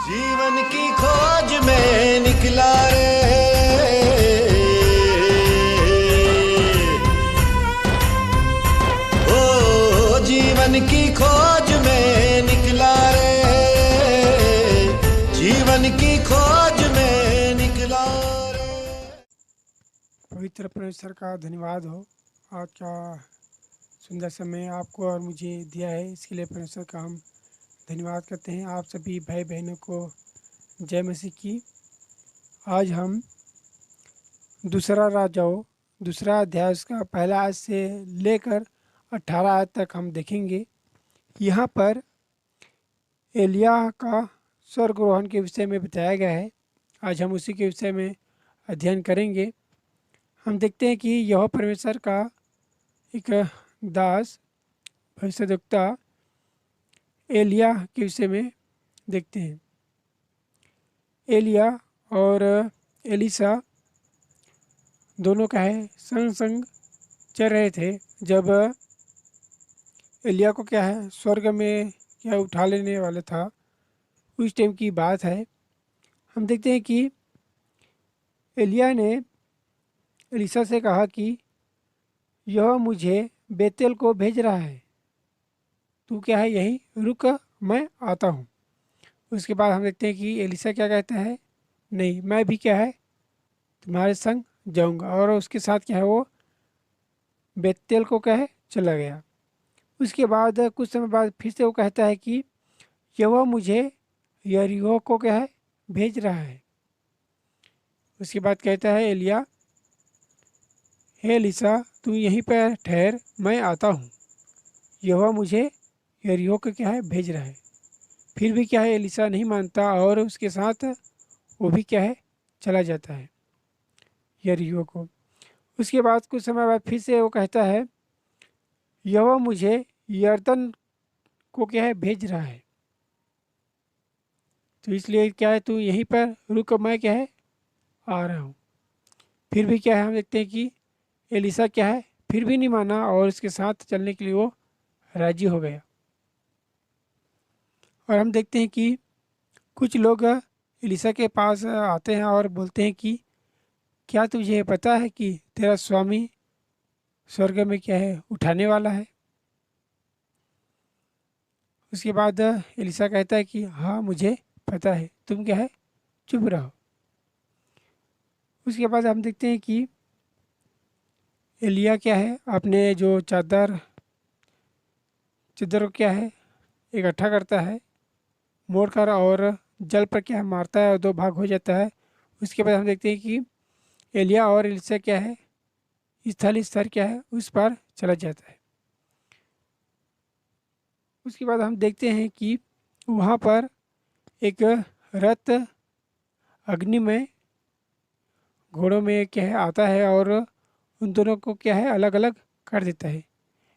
जीवन की खोज में निकला रे, ओ जीवन की खोज में निकला रे, जीवन की खोज में निकला रे। पवित्र परमेश्वर का धन्यवाद हो। आज का सुंदर समय आपको और मुझे दिया है, इसके लिए परमेश्वर का हम धन्यवाद करते हैं। आप सभी भाई बहनों को जय मसीह की। आज हम दूसरा राजाओं दूसरा अध्याय उसका पहला आयत से लेकर 18 आयत तक हम देखेंगे। यहाँ पर एलिया का स्वर्गारोहण के विषय में बताया गया है। आज हम उसी के विषय में अध्ययन करेंगे। हम देखते हैं कि यह परमेश्वर का एक दास भविष्यद्वक्ता एलिया के विषय में देखते हैं। एलिया और एलिसा दोनों का है संग संग चल रहे थे जब एलिया को क्या है स्वर्ग में क्या उठा लेने वाला था, उस टाइम की बात है। हम देखते हैं कि एलिया ने एलिसा से कहा कि यह मुझे बेतेल को भेज रहा है, तू क्या है यहीं रुक, मैं आता हूँ। उसके बाद हम देखते हैं कि एलिसा क्या कहता है, नहीं मैं भी क्या है तुम्हारे संग जाऊँगा, और उसके साथ क्या है वो बेतेल को क्या है चला गया। उसके बाद कुछ समय बाद फिर से वो कहता है कि यह मुझे यरीहो को क्या है भेज रहा है। उसके बाद कहता है एलिया, हे एलिसा तू यहीं पर ठहर, मैं आता हूँ, यह मुझे यरीहो को क्या है भेज रहा है। फिर भी क्या है एलिसा नहीं मानता और उसके साथ वो भी क्या है चला जाता है यरीहो को। उसके बाद कुछ समय बाद फिर से वो कहता है यह मुझे यरदन को क्या है भेज रहा है, तो इसलिए क्या है तू यहीं पर रुक, मैं क्या है आ रहा हूँ। फिर भी क्या है हम देखते हैं कि एलिसा क्या है फिर भी नहीं माना और उसके साथ चलने के लिए वो राजी हो गया। और हम देखते हैं कि कुछ लोग एलिसा के पास आते हैं और बोलते हैं कि क्या तुझे पता है कि तेरा स्वामी स्वर्ग में क्या है उठाने वाला है। उसके बाद एलिसा कहता है कि हाँ मुझे पता है, तुम क्या है चुप रहो। उसके बाद हम देखते हैं कि एलिया क्या है अपने जो चादर को क्या है इकट्ठा करता है मोड़ कर और जल पर क्या है मारता है और दो भाग हो जाता है। उसके बाद हम देखते हैं कि एलिया और एलिसा क्या है स्थल स्तर क्या है उस पर चला जाता है। उसके बाद हम देखते हैं कि वहाँ पर एक रथ अग्नि में घोड़ों में क्या है आता है और उन दोनों को क्या है अलग अलग कर देता है,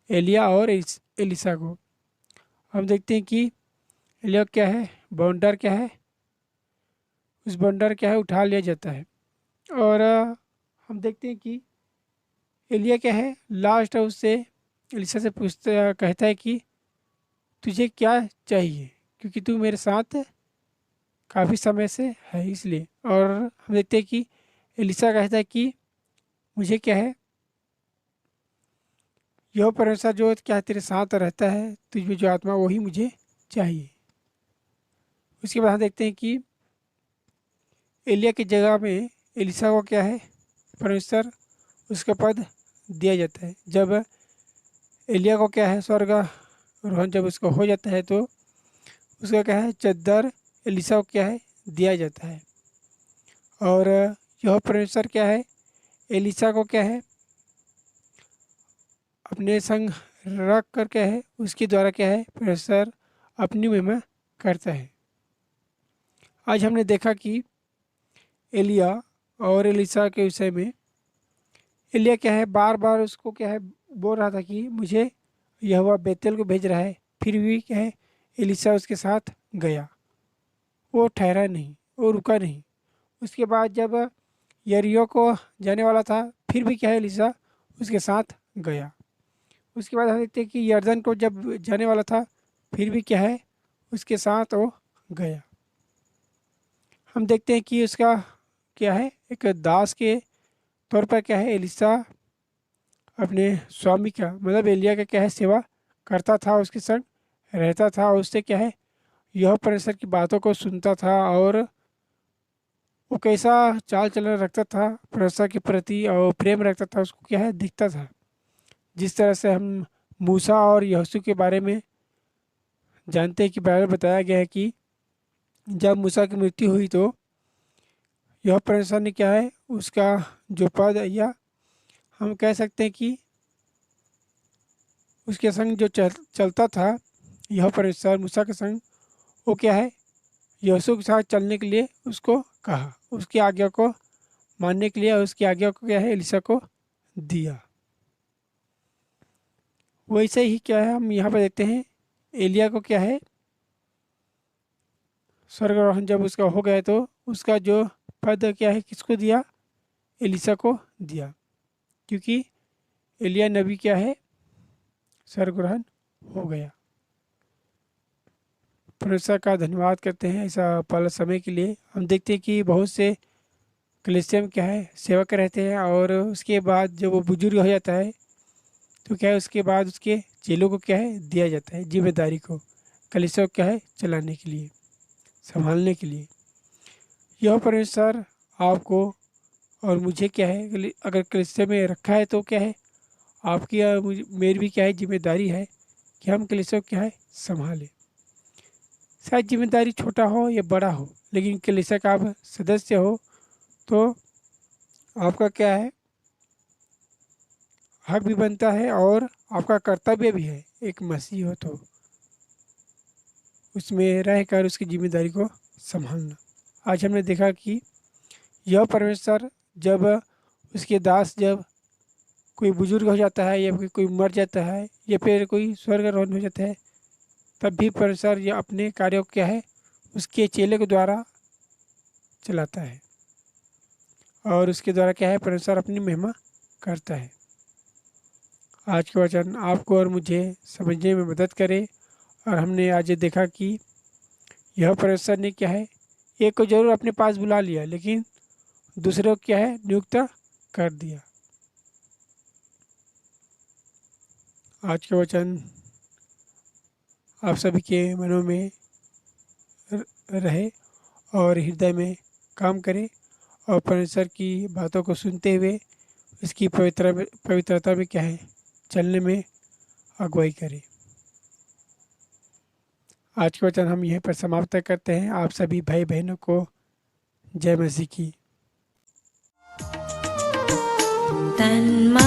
एलिया और एलिसा को। हम देखते हैं कि एलिया क्या है बॉन्डर क्या है उस बॉन्डर क्या है उठा लिया जाता है। और हम देखते हैं कि एलिया क्या है लास्ट उससे एलिसा से पूछता कहता है कि तुझे क्या चाहिए, क्योंकि तू मेरे साथ काफ़ी समय से है इसलिए। और हम देखते हैं कि एलिसा कहता है कि मुझे क्या है यह परमेश्वर जो क्या तेरे साथ रहता है तुझ में जो आत्मा वही मुझे चाहिए। उसके बाद हम देखते हैं कि एलिया की जगह में एलिसा को क्या है परमेश्वर उसका पद दिया जाता है। जब एलिया को क्या है स्वर्ग रोहन जब उसको हो जाता है तो उसका क्या है चद्दर एलिसा को क्या है दिया जाता है। और यह परमेश्वर क्या है एलिसा को क्या है अपने संग रख कर क्या है उसके द्वारा क्या है परमेश्वर अपनी महिमा करता है। आज हमने देखा कि एलिया और एलिसा के विषय में एलिया क्या है बार बार उसको क्या है बोल रहा था कि मुझे यहोवा बेतेल को भेज रहा है, फिर भी क्या है एलिसा उसके साथ गया, वो ठहरा नहीं, वो रुका नहीं। उसके बाद जब यरीहो को जाने वाला था फिर भी क्या है एलिसा उसके साथ गया। उसके बाद हम देखते हैं कि यरदन को जब जाने वाला था फिर भी क्या है उसके साथ वो गया। हम देखते हैं कि उसका क्या है, एक दास के तौर पर क्या है एलिसा अपने स्वामी का मतलब एलिया का क्या है सेवा करता था, उसके संग रहता था, और उससे क्या है यह परमेश्वर की बातों को सुनता था, और वो कैसा चाल चलन रखता था परमेश्वर के प्रति और प्रेम रखता था उसको क्या है दिखता था। जिस तरह से हम मूसा और यहोशू के बारे में जानते हैं कि बाइबल में बताया गया है कि जब मूसा की मृत्यु हुई तो यह परमेश्वर ने क्या है उसका जो पद, या हम कह सकते हैं कि उसके संग जो चलता था यह परमेश्वर मूसा के संग, वो क्या है यहोशू के साथ चलने के लिए उसको कहा, उसकी आज्ञा को मानने के लिए, और उसकी आज्ञा को क्या है एलिसा को दिया। वैसे ही क्या है हम यहाँ पर देखते हैं एलिया को क्या है स्वर्गारोहण जब उसका हो गया तो उसका जो पद क्या है किसको दिया, एलिसा को दिया, क्योंकि एलिया नबी क्या है स्वर्गारोहण हो गया। परमेश्वर का धन्यवाद करते हैं ऐसा पल समय के लिए। हम देखते हैं कि बहुत से कलीसिया में क्या है सेवक रहते हैं, और उसके बाद जब वो बुजुर्ग हो जाता है तो क्या है उसके बाद उसके चेलों को क्या है दिया जाता है जिम्मेदारी को कलीसिया को क्या है चलाने के लिए, संभालने के लिए। यह परमेश्वर आपको और मुझे क्या है अगर कलीसिया में रखा है तो क्या है आपकी और मेरी भी क्या है जिम्मेदारी है कि हम कलीसिया को क्या है संभालें। शायद जिम्मेदारी छोटा हो या बड़ा हो, लेकिन कलीसिया का आप सदस्य हो तो आपका क्या है हक भी बनता है और आपका कर्तव्य भी है, एक मसीह हो तो उसमें रहकर उसकी जिम्मेदारी को संभालना। आज हमने देखा कि यह परमेश्वर जब उसके दास जब कोई बुजुर्ग हो जाता है या फिर कोई मर जाता है या फिर कोई स्वर्गारोहण हो जाता है, तब भी परमेश्वर यह अपने कार्यों को क्या है उसके चेले के द्वारा चलाता है, और उसके द्वारा क्या है परमेश्वर अपनी महिमा करता है। आज के वचन आपको और मुझे समझने में मदद करे, और हमने आज ये देखा कि यह परमेश्वर ने क्या है एक को जरूर अपने पास बुला लिया, लेकिन दूसरे को क्या है नियुक्त कर दिया। आज के वचन आप सभी के मनों में रहे और हृदय में काम करे, और परमेश्वर की बातों को सुनते हुए इसकी पवित्रता में क्या है चलने में अगुवाई करे। आज के वचन हम यहीं पर समाप्त करते हैं। आप सभी भाई बहनों को जय मसीह की। तन्मा